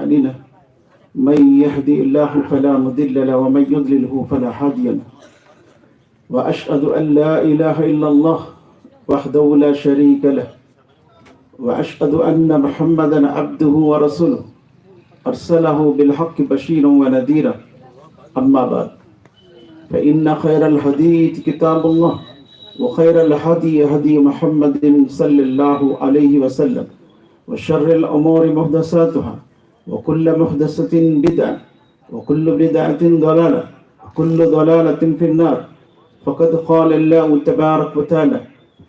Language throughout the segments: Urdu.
أعمالنا من يهدي الله فلا مضل له ومن يضلله فلا هادي له وأشهد أن لا إله إلا الله وحده لا شريك له وأشهد أن محمدا عبده ورسوله أرسله بالحق بشيرا ونذيرا أما بعد فإن خير الحديث كتاب الله وخير الهدي هدي محمد صلى الله عليه وسلم وشر الأمور محدثاتها وكل محدثة بدعة وكل بدعة ضلالة وكل ضلالة في النار فقد قال الله تبارك وتعالى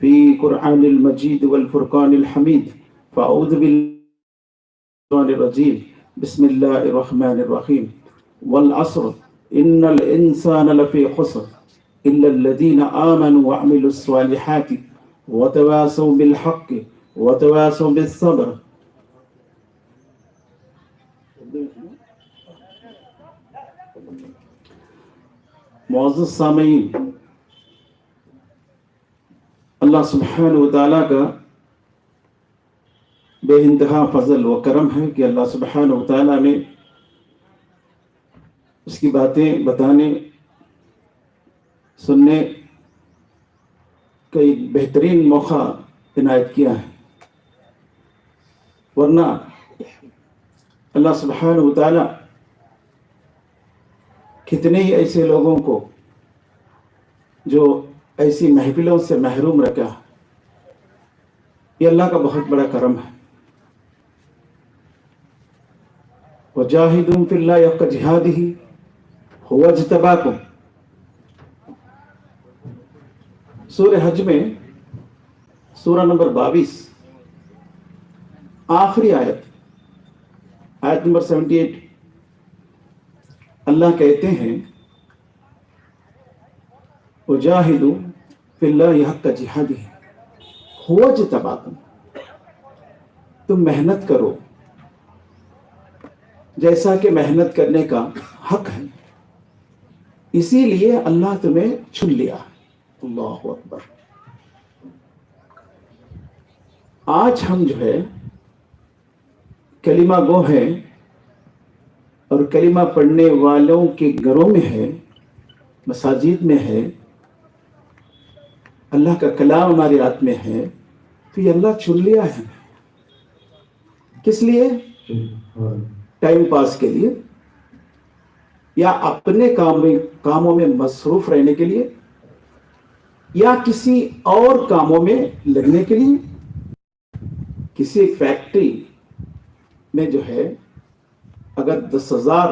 في قرآن المجيد والفرقان الحميد فأعوذ بالله الرجيم بسم الله الرحمن الرحيم والعصر إن الإنسان لفي خسر إلا الذين آمنوا وعملوا الصالحات وتواصوا بالحق وتواصوا بالصبر. معزز سامعین، اللہ سبحانہ و تعالیٰ کا بے انتہا فضل و کرم ہے کہ اللہ سبحانہ و تعالیٰ نے اس کی باتیں بتانے سننے کا ایک بہترین موقع عنایت کیا ہے، ورنہ اللہ سبحانہ و تعالیٰ کتنے ہی ایسے لوگوں کو جو ایسی محفلوں سے محروم رکھا. یہ اللہ کا بہت بڑا کرم ہے. وَجَاهِدُوا فِي اللَّهِ حَقَّ جِهَادِهِ هُوَ اجْتَبَاكُمْ. سورہ حج میں سورہ نمبر 22 آخری آیت نمبر 78 اللہ کہتے ہیں وَجَاهِدُوا فِي اللَّهِ حَقَّ جِهَادِهِ هُوَ اجْتَبَاكُمْ. تم محنت کرو جیسا کہ محنت کرنے کا حق ہے، اسی لیے اللہ تمہیں چن لیا. اللہ اکبر. آج ہم جو ہے کلمہ گو ہیں اور کلمہ پڑھنے والوں کے گھروں میں ہے، مساجد میں ہے، اللہ کا کلام ہمارے ہاتھ میں ہے، تو یہ اللہ چن لیا ہے. کس لیے؟ ٹائم پاس کے لیے یا اپنے کاموں میں مصروف رہنے کے لیے یا کسی اور کاموں میں لگنے کے لیے. کسی ایک فیکٹری میں جو ہے اگر 10,000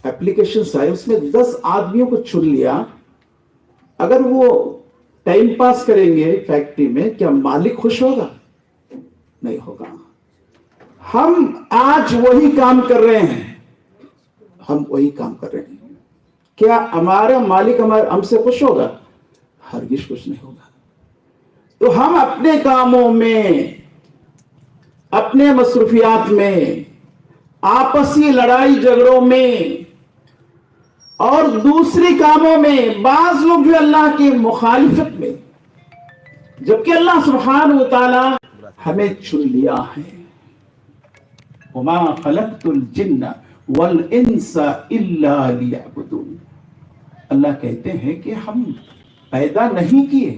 اپلیکیشنز آئے، اس میں 10 آدمیوں کو چن لیا، اگر وہ ٹائم پاس کریں گے فیکٹری میں، کیا مالک خوش ہوگا؟ نہیں ہوگا. ہم آج وہی کام کر رہے ہیں، کیا ہمارا مالک ہم سے خوش ہوگا؟ ہرگز خوش نہیں ہوگا. تو ہم اپنے کاموں میں، اپنے مصروفیات میں، آپسی لڑائی جھگڑوں میں اور دوسری کاموں میں، بعض لوگ جو اللہ کی مخالفت میں، جبکہ اللہ سبحانہ و تعالی ہمیں چن لیا ہے. وَمَا خَلَقْتُ الْجِنَّ وَالْإِنسَ إِلَّا لِيَعْبُدُونَ. اللہ کہتے ہیں کہ ہم پیدا نہیں کیے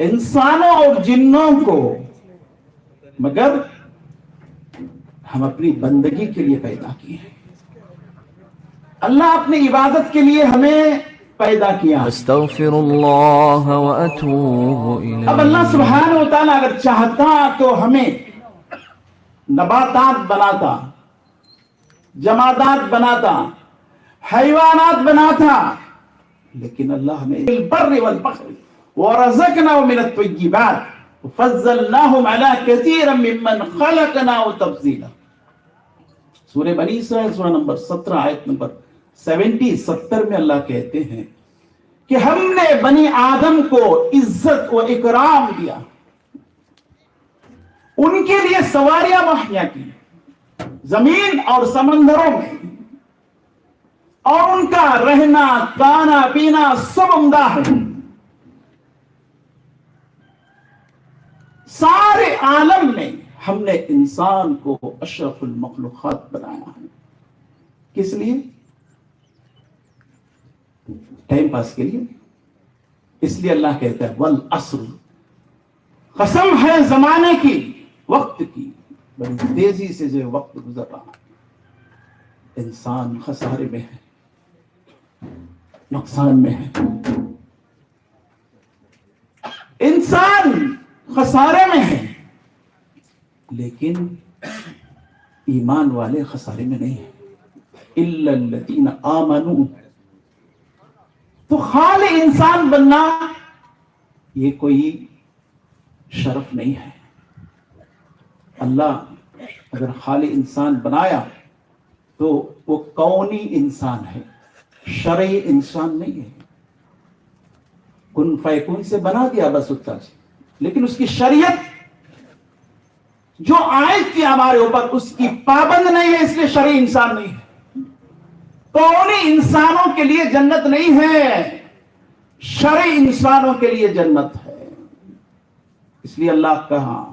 انسانوں اور جنوں کو مگر ہم اپنی بندگی کے لیے پیدا کیے ہیں. اللہ اپنی عبادت کے لیے ہمیں پیدا کیا. استغفر اللہ واتوب الیہ. اب اللہ سبحانہ و تعالیٰ اگر چاہتا تو ہمیں نباتات بناتا، جمادات بناتا، حیوانات بناتا، لیکن اللہ ہمیں البر والبحر ورزقناهم من الطیبات وفضلناهم على كثير ممن خلقنا تفضیلا. سورہ بنی اسرائیل سورہ نمبر 17 آیت نمبر 70 میں اللہ کہتے ہیں کہ ہم نے بنی آدم کو عزت و اکرام دیا، ان کے لیے سواریاں مہیا کی زمین اور سمندروں میں، اور ان کا رہنا کھانا پینا سب عمدہ ہے. سارے عالم میں ہم نے انسان کو اشرف المخلوقات بنایا ہے. کس لیے؟ ٹائم پاس کے لیے. اس لیے اللہ کہتا ہے والعصر، قسم ہے زمانے کی، وقت کی، بڑی تیزی سے جو وقت گزر رہا ہے. انسان خسارے میں ہے، نقصان میں ہے. انسان خسارے میں ہے، لیکن ایمان والے خسارے میں نہیں ہیں. الا الذین آمنوا. تو خالی انسان بننا یہ کوئی شرف نہیں ہے. اللہ اگر خالی انسان بنایا تو وہ کونی انسان ہے، شرعی انسان نہیں ہے. کن فیکون سے بنا دیا بس اتنا، لیکن اس کی شریعت جو عائد کی ہمارے اوپر اس کی پابند نہیں ہے، اس لیے شرعی انسان نہیں ہے. کونی انسانوں کے لیے جنت نہیں ہے، شرعی انسانوں کے لیے جنت ہے. اس لیے اللہ کہا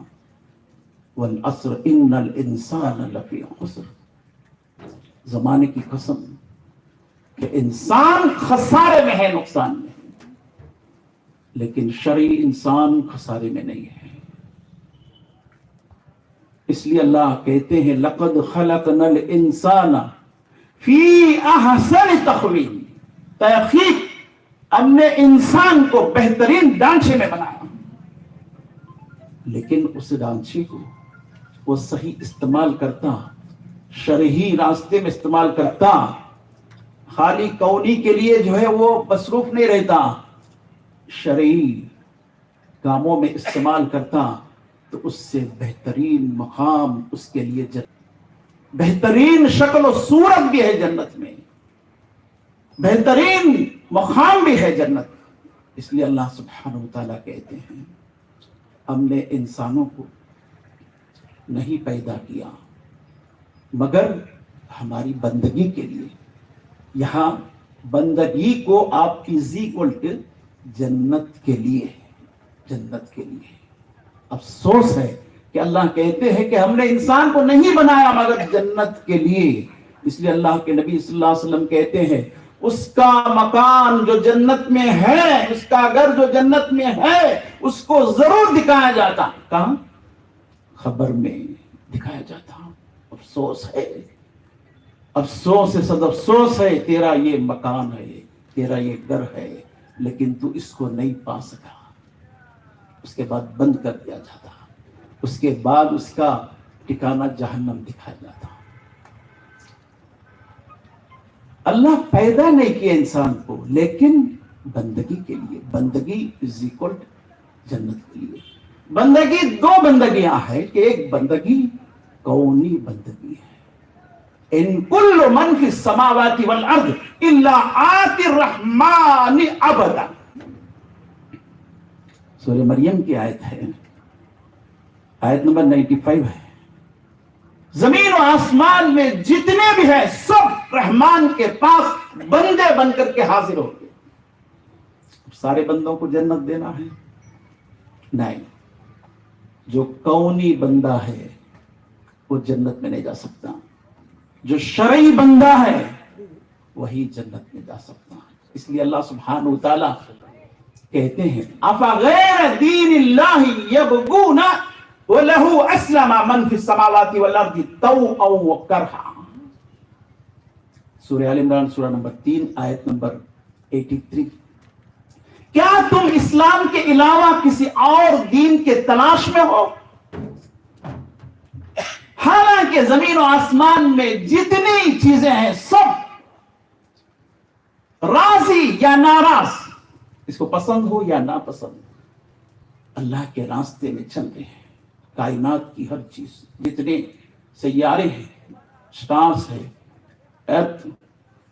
والعصر ان الانسان لفی خسر. زمانے کی قسم کہ انسان خسارے میں ہے، نقصان میں ہے، لیکن شرعی انسان خسارے میں نہیں ہے. اس لیے اللہ کہتے ہیں لقد خلقنا الانسان فی احسن تقویم. تحقیق ہم نے انسان کو بہترین ڈھانچے میں بنایا، لیکن اس ڈھانچے کو وہ صحیح استعمال کرتا، شرعی راستے میں استعمال کرتا، خالی کونی کے لیے جو ہے وہ مصروف نہیں رہتا، شرعی کاموں میں استعمال کرتا، تو اس سے بہترین مقام اس کے لیے بہترین شکل و صورت بھی ہے جنت میں، بہترین مقام بھی ہے جنت. اس لیے اللہ سبحانہ و تعالیٰ کہتے ہیں ہم نے انسانوں کو نہیں پیدا کیا مگر ہماری بندگی کے لیے. یہاں بندگی کو آپ از ایکول ٹو جنت کے لیے، جنت کے لیے. افسوس ہے کہ اللہ کہتے ہیں کہ ہم نے انسان کو نہیں بنایا مگر جنت کے لیے. اس لیے اللہ کے نبی صلی اللہ علیہ وسلم کہتے ہیں اس کا مکان جو جنت میں ہے، اس کا گھر جو جنت میں ہے، اس کو ضرور دکھایا جاتا. کہاں؟ خبر میں دکھایا جاتا. افسوس ہے، افسوس ہے، صد افسوس ہے، تیرا یہ مکان ہے، تیرا یہ گھر ہے، لیکن تو اس کو نہیں پا سکا. اس کے بعد بند کر دیا جاتا، اس کے بعد اس کا ٹھکانہ جہنم دکھایا جاتا. اللہ پیدا نہیں کیا انسان کو لیکن بندگی کے لیے. بندگی از ایکول جنت کے لیے. بندگی دو بندگیاں ہیں کہ ایک بندگی کونی بندگی ہے. ان کل من فی السماوات والارض الا آتی الرحمن عبدا. سورہ مریم کی آیت ہے، آیت نمبر 95 ہے. زمین و آسمان میں جتنے بھی ہیں سب رحمان کے پاس بندے بن کر کے حاضر ہو گئے. سارے بندوں کو جنت دینا ہے؟ نہیں. جو کونی بندہ ہے وہ جنت میں نہیں جا سکتا، جو شرعی بندہ ہے وہی جنت میں جا سکتا. اس لیے اللہ سبحانہ و تعالی کہتے ہیں افغیر دین اللہ یبغون وَلَهُ أَسْلَمَ مَنْ فِي السَّمَاوَاتِ وَالْأَرْضِ طَوْعًا وَكَرْهًا. سورہ آل عمران سورہ نمبر 3 آیت نمبر 83. کیا تم اسلام کے علاوہ کسی اور دین کے تلاش میں ہو؟ حالانکہ زمین و آسمان میں جتنی چیزیں ہیں سب راضی یا ناراض، اس کو پسند ہو یا ناپسند، اللہ کے راستے میں چل رہے ہیں. کائنات کی ہر چیز، جتنے سیارے ہیں، سٹارز ہیں، ارتھ،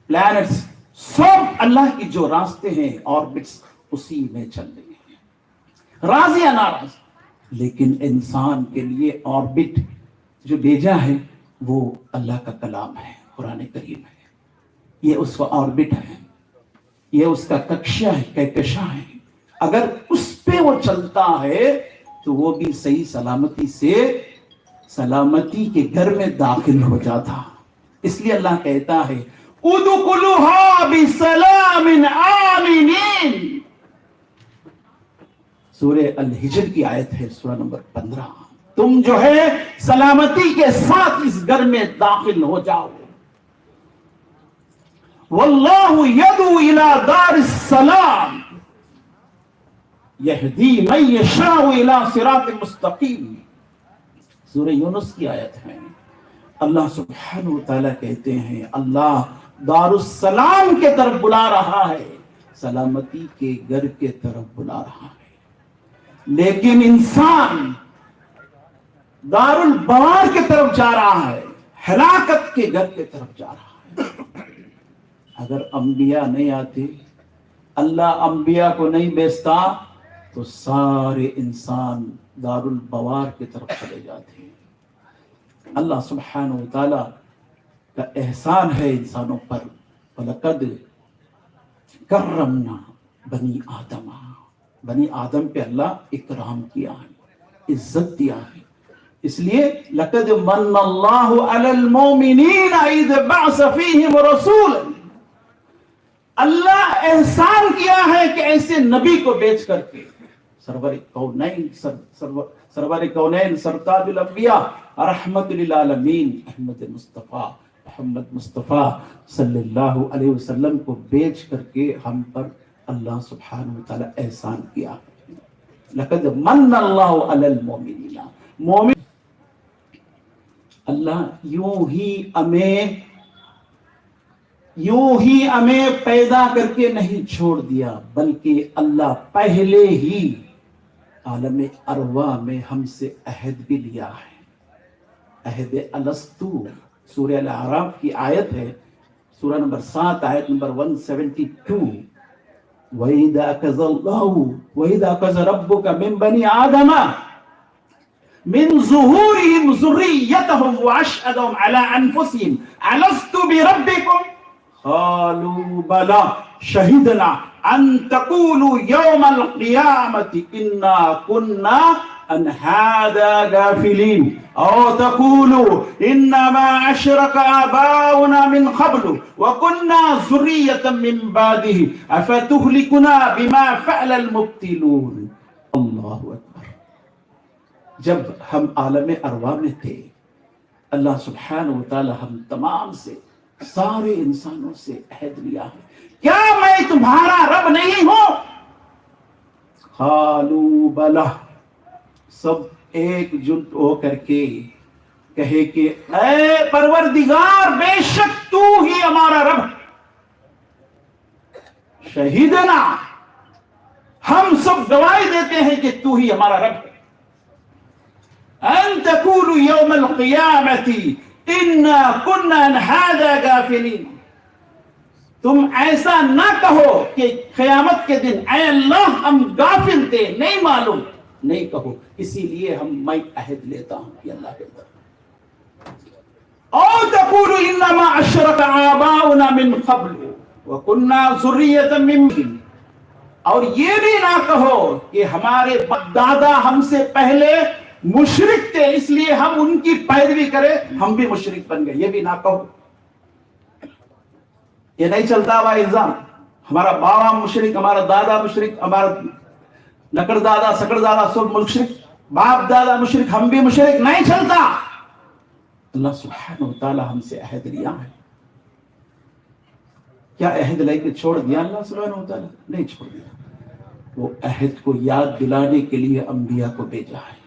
پلانٹس، سب اللہ کی جو راستے ہیں آربٹس اسی میں چل رہے ہیں، راضی یا ناراض. لیکن انسان کے لیے آربٹ جو بھیجا ہے وہ اللہ کا کلام ہے، قرآن کریم ہے. یہ اس کا آربٹ ہے، یہ اس کا ککشا ہے، کہکشاں ہے. اگر اس پہ وہ چلتا ہے تو وہ بھی صحیح سلامتی سے سلامتی کے گھر میں داخل ہو جاتا. اس لیے اللہ کہتا ہے ادخلوها بسلام آمنین. سورہ الحجر کی آیت ہے، سورہ نمبر 15. تم جو ہے سلامتی کے ساتھ اس گھر میں داخل ہو جاؤ. واللہ یدعو الی دار السلام یہدی من یشاء الی صراط مستقیم. سورہ یونس کی آیت ہے. اللہ سبحانہ وتعالی کہتے ہیں اللہ دار السلام کے طرف بلا رہا ہے، سلامتی کے گھر کے طرف بلا رہا ہے. لیکن انسان دار البوار کی طرف جا رہا ہے، ہلاکت کے گھر کی طرف جا رہا ہے. اگر انبیاء نہیں آتے، اللہ انبیاء کو نہیں بھیجتا، تو سارے انسان دار البوار کی طرف چلے جاتے ہیں. اللہ سبحانہ وتعالی کا احسان ہے انسانوں پر. وَلَقَدْ كَرَّمْنَا بنی آدم. بنی آدم پہ اللہ اکرام کیا ہے، عزت دیا ہے. اس لیے لَقَدْ مَنَّ اللَّهُ عَلَى الْمُؤْمِنِينَ إِذْ بَعْثَ فِيهِمْ رَسُولًا. اللہ احسان کیا ہے کہ ایسے نبی کو بیچ کر کے سرور کونین سرتاج الانبیاء رحمت للعالمین احمد مصطفیٰ محمد مصطفیٰ صلی اللہ علیہ وسلم کو بیچ کر کے ہم پر اللہ سبحانہ وتعالی احسان کیا. لقد من اللہ علی المؤمنین. مومن اللہ یوں ہی ہمیں پیدا کر کے نہیں چھوڑ دیا، بلکہ اللہ پہلے ہی عالم ارواح میں ہم سے عہد بھی لیا ہے. عہد الستو سورہ الاعراف کی آیت ہے، سورہ نمبر 7 آیت نمبر 172. وَإِذَا أَخَذَ رَبُّكَ مِن بَنِي آدَمَ مِن ظُهُورِهِمْ ذُرِّيَّتَهُمْ وَأَشْهَدَهُمْ عَلَىٰ أَنفُسِهِمْ أَلَسْتُ بِرَبِّكُمْ قَالُوا بَلَىٰ شَهِدْنَا أَن تَقُولُوا يَوْمَ الْقِيَامَةِ إِنَّا كُنَّا عَنْ هَٰذَا غَافِلِينَ أَوْ تَقُولُوا إِنَّمَا أَشْرَكَ آبَاؤُنَا مِنْ قَبْلُ وَكُنَّا ذُرِّيَّةً مِّن بَعْدِهِ أَفَتُهْلِكُنَا بِمَا فَعَلَ الْمُبْطِلُونَ. اللہ اکبر. جب ہم عالم ارواح میں تھے، اللہ سبحانہ وتعالی ہم تمام سے، سارے انسانوں سے عہد لیا ہے، کیا میں تمہارا رب نہیں ہوں؟ قالوا بلا. سب ایک جٹ ہو کر کے کہے کہ اے پروردگار، بے شک تو ہی ہمارا رب. شہیدنا، ہم سب گواہی دیتے ہیں کہ تو ہی ہمارا رب ہے. ان تقولوا یوم القیامت انا کنا عن هذا غافلین. تم ایسا نہ کہو کہ قیامت کے دن اے اللہ ہم غافل تھے، نہیں معلوم. نہیں کہو، اسی لیے میں عہد لیتا ہوں کہ اللہ کے طرف. او تقولوا انما اشرک آباؤنا من قبل وکنا ذریۃ من بعد. اور یہ بھی نہ کہو کہ ہمارے دادا ہم سے پہلے مشرک تھے، اس لیے ہم ان کی پیروی کریں، ہم بھی مشرک بن گئے. یہ بھی نہ کہو. یہ نہیں چلتا ہوا الزام ہمارا بابا مشرک، ہمارا دادا مشرک، ہمارا لکڑ دادا سکڑ دادا سب مشرک، باپ دادا مشرک، ہم بھی مشرک. نہیں چلتا. اللہ سبحانہ وتعالی ہم سے عہد لیا ہے. کیا عہد لے کے چھوڑ دیا اللہ سبحانہ وتعالی؟ نہیں چھوڑ دیا. وہ عہد کو یاد دلانے کے لیے انبیاء کو بھیجا ہے.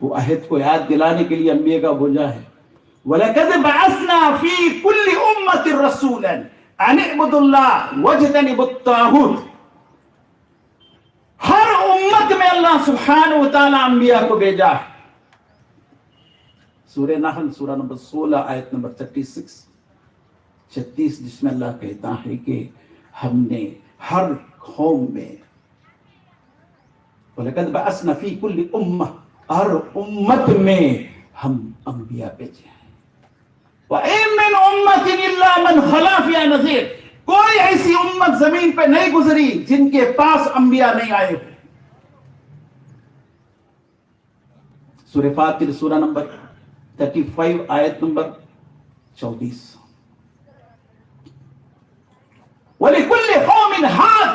وہ عہد کو یاد دلانے کے لیے انبیاء کا بھیجا ہے. وَلَقَدْ بَعَثْنَا فِي كُلِّ أُمَّةٍ رَسُولًا أَنِ اعْبُدُوا اللَّهَ وَاجْتَنِبُوا الطَّاغُوتَ. ہر امت میں اللہ سبحانہ وتعالی انبیاء کو بھیجا ہے. سورہ نحل سورہ نمبر 16 آیت نمبر 36 جس میں اللہ کہتا ہے کہ ہم نے ہر قوم میں وَلَقَدْ بَعَثْنَا فِي كُلِّ أُمَّةٍ، ہر امت میں ہم انبیاء بھیجے ہیں. وَإِن مِّنْ أُمَّةٍ إِلَّا مَنْ خَلَا فِيهَا نَذِيرٌ. کوئی ایسی امت زمین پہ نہیں گزری جن کے پاس انبیاء نہیں آئے ہو. سورہ فاطر سورہ نمبر 35 آیت نمبر 24. وَلِكُلِّ قَوْمٍ هَادٍ،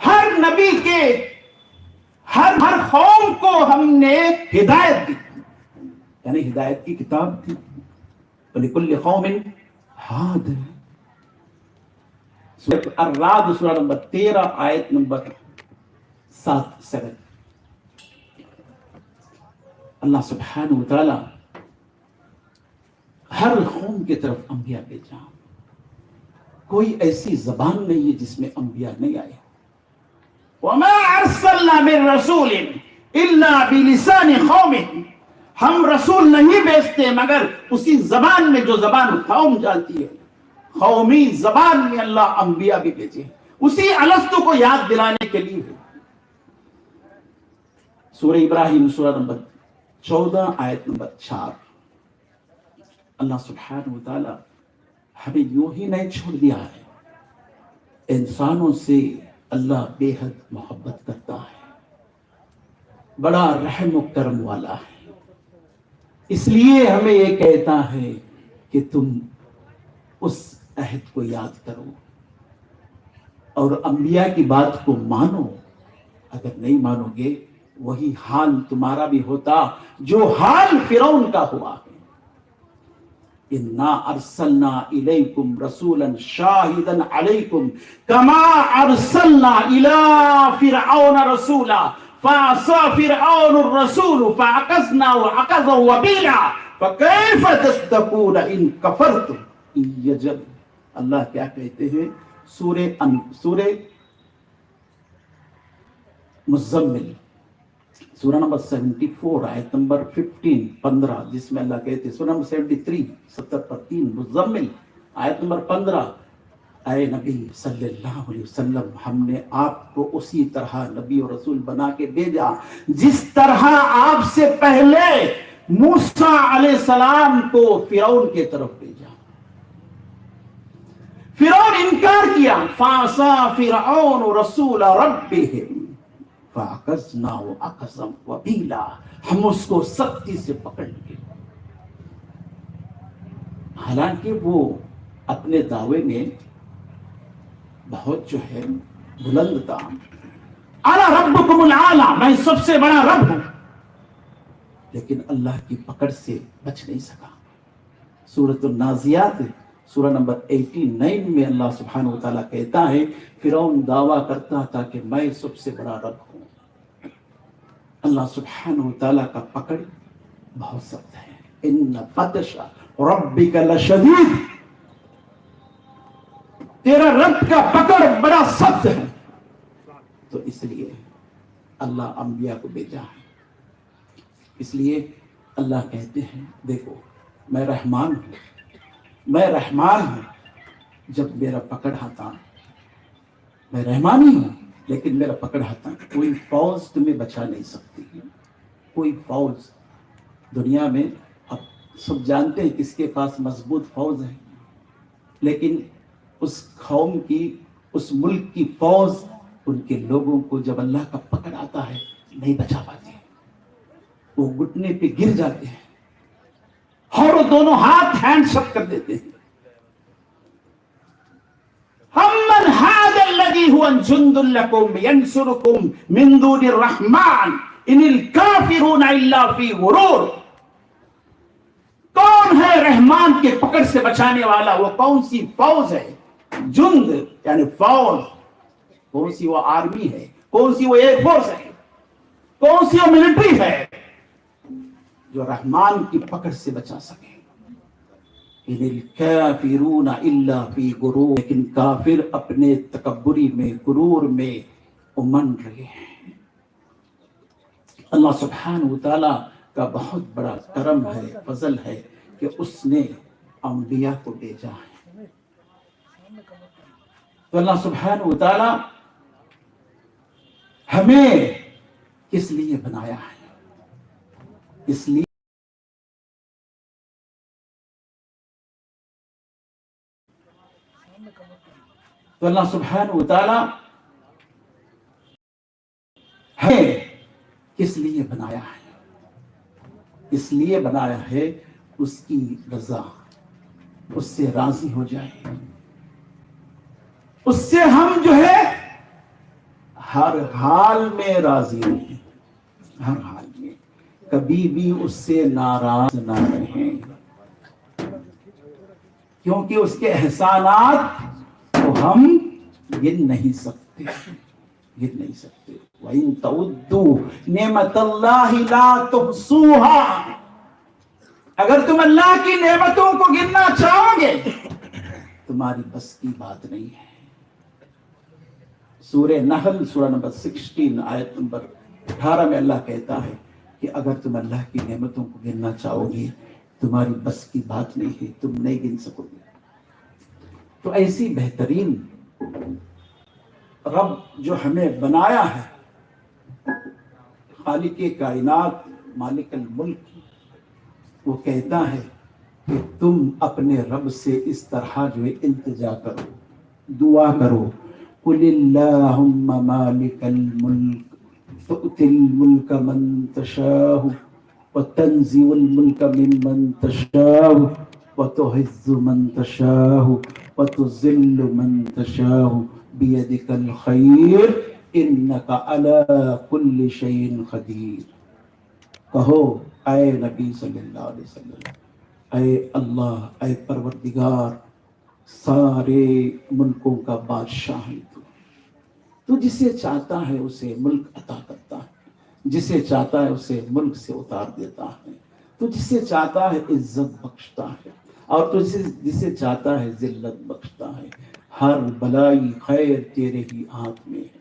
ہر نبی کے ہر قوم کو ہم نے ہدایت دی، یعنی ہدایت کی کتاب تھی. وَلِكُلِّ قَوْمٍ هَادٍ. سورہ الرعد سورہ نمبر 13 آیت نمبر 7. اللہ سبحانہ وتعالی ہر قوم کی طرف انبیاء بھیجا. کوئی ایسی زبان نہیں ہے جس میں انبیاء نہیں آئے. وَمَا أَرْسَلْنَا مِن رَّسُولٍ إِلَّا بِلِسَانِ قَوْمِهِ، ہم رسول نہیں بھیجتے مگر اسی زبان میں جو زبان قوم جانتی ہے. قومی زبان میں اللہ انبیاء بھی بھیجے، اسی الستو کو یاد دلانے کے لیے. سورہ ابراہیم سورہ نمبر 14 آیت نمبر 4. اللہ سبحانہ وتعالی ہمیں یوں ہی نہیں چھوڑ دیا ہے. انسانوں سے اللہ بے حد محبت کرتا ہے، بڑا رحم و کرم والا ہے. اس لیے ہمیں یہ کہتا ہے کہ تم اس عہد کو یاد کرو اور انبیاء کی بات کو مانو. اگر نہیں مانو گے وہی حال تمہارا بھی ہوتا جو حال فرعون کا ہوا ہے. اِنَّا أَرْسَلْنَا إِلَيْكُمْ رَسُولًا شَاهِدًا عَلَيْكُمْ كَمَا أَرْسَلْنَا إِلَىٰ فِرْعَوْنَ رَسُولًا فَعَصَىٰ فِرْعَوْنُ الرَّسُولَ فَعَقَزْنَاهُ عَقَزًا وَبِيلًا فَكَيْفَ تَتَّقُونَ إِن كَفَرْتُمْ يَجَلْ. اللہ کیا کہتے ہیں سورہ مزمل سورہ نمبر 74 آیت نمبر 15 جس میں اللہ کہتے ہیں سورہ نمبر 73 70 مزمل آیت نمبر 15. اے نبی صلی اللہ علیہ وسلم، ہم نے آپ کو اسی طرح نبی اور رسول بنا کے بھیجا جس طرح آپ سے پہلے موسیٰ علیہ السلام کو فرعون کے طرف بھیجا. فرعون انکار کیا. فَعَصَىٰ فِرْعَوْنُ رَسُولَ رَبِّهِ فَعَقَزْنَاهُ عَقَزًا وَبِيلًا. ہم اس کو سختی سے پکڑ لیے. حالانکہ وہ اپنے دعوے میں بہت جو ہے بلند تھا. اَنَا رَبُّكُمُ الْأَعْلَىٰ، میں سب سے بڑا رب ہوں، لیکن اللہ کی پکڑ سے بچ نہیں سکا. سورۃ النازعات سورہ نمبر 89 میں اللہ سبحانہ وتعالیٰ کہتا ہے فرعون دعویٰ کرتا تھا کہ میں سب سے بڑا رب ہوں. اللہ سبحانہ وتعالیٰ کا پکڑ بہت سخت ہے. ان بطش ربک لشدید، تیرا رب کا پکڑ بڑا سخت ہے. تو اس لیے اللہ انبیاء کو بھیجا ہے. اس لیے اللہ کہتے ہیں دیکھو میں رحمان ہوں. جب میرا پکڑ ہاتھا، میں رحمانی ہوں لیکن میرا پکڑ ہاتھا، کوئی فوج تمہیں بچا نہیں سکتی. کوئی فوج دنیا میں، اب سب جانتے ہیں کس کے پاس مضبوط فوج ہے، لیکن اس قوم کی، اس ملک کی فوج ان کے لوگوں کو جب اللہ کا پکڑ آتا ہے نہیں بچا پاتی. وہ گھٹنے پہ گر جاتے ہیں اور وہ دونوں ہاتھ ہینڈ شک کر دیتے ہیں. امن هذا الذي هو جند لكم ينصركم من دون الرحمن ان الكافرون الا في غرور. کون ہے رحمان کے پکڑ سے بچانے والا؟ وہ کون سی فوج ہے؟ جند یعنی فوج. کون سی وہ آرمی ہے، کون سی وہ ایئر فورس ہے، کون سی وہ ملٹری ہے جو رحمان کی پکڑ سے بچا سکے؟ ان الکافرون الا فی غرور. لیکن کافر اپنے تکبری میں، غرور میں امن رہے ہیں. اللہ سبحانہ وتعالی کا بہت بڑا کرم ہے، فضل ہے کہ اس نے انبیاء کو بھیجا ہے. تو اللہ سبحانہ وتعالی ہمیں کس لیے بنایا ہے؟ اس لیے تو اللہ سبحانہ وتعالی ہمیں کس لیے بنایا ہے؟ اس لیے بنایا ہے اس کی رضا، اس سے راضی ہو جائے، اس سے ہم جو ہے ہر حال میں راضی رہیں، ہر حال میں کبھی بھی اس سے ناراض نہ رہیں، کیونکہ اس کے احسانات کو ہم گن نہیں سکتے، گن نہیں سکتے۔ وَإِن تَعُدُّوا نِعْمَتَ اللَّهِ لَا تُحْصُوهَا، اگر تم اللہ کی نعمتوں کو گننا چاہو گے تمہاری بس کی بات نہیں ہے۔ سورہ نحل سورہ نمبر 16 آیت نمبر 18 میں اللہ کہتا ہے کہ اگر تم اللہ کی نعمتوں کو گننا چاہو گے تمہاری بس کی بات نہیں ہے، تم نہیں گن سکو گے۔ تو ایسی بہترین رب جو ہمیں بنایا ہے، خالق کائنات، مالک الملک، وہ کہتا ہے کہ تم اپنے رب سے اس طرح جو ہے التجا کرو، دعا کرو، قل اللہم مالک الملک تؤتی الملک من تشاء وتنزع الملک ممن تشاء وتعز من تشاء وتذل من تشاء بیدک الخیر انک علی کل شیء قدیر۔ کہو اے نبی صلی اللہ علیہ وسلم، اے اللہ، اے پروردگار، سارے ملکوں کا بادشاہ ہے تو جسے چاہتا ہے اسے ملک عطا کرتا ہے، جسے چاہتا ہے اسے ملک سے اتار دیتا ہے، تو جسے چاہتا ہے عزت بخشتا ہے، اور تو جسے چاہتا ہے ذلت بخشتا ہے۔ ہر بلائی خیر تیرے ہی ہاتھ میں ہے۔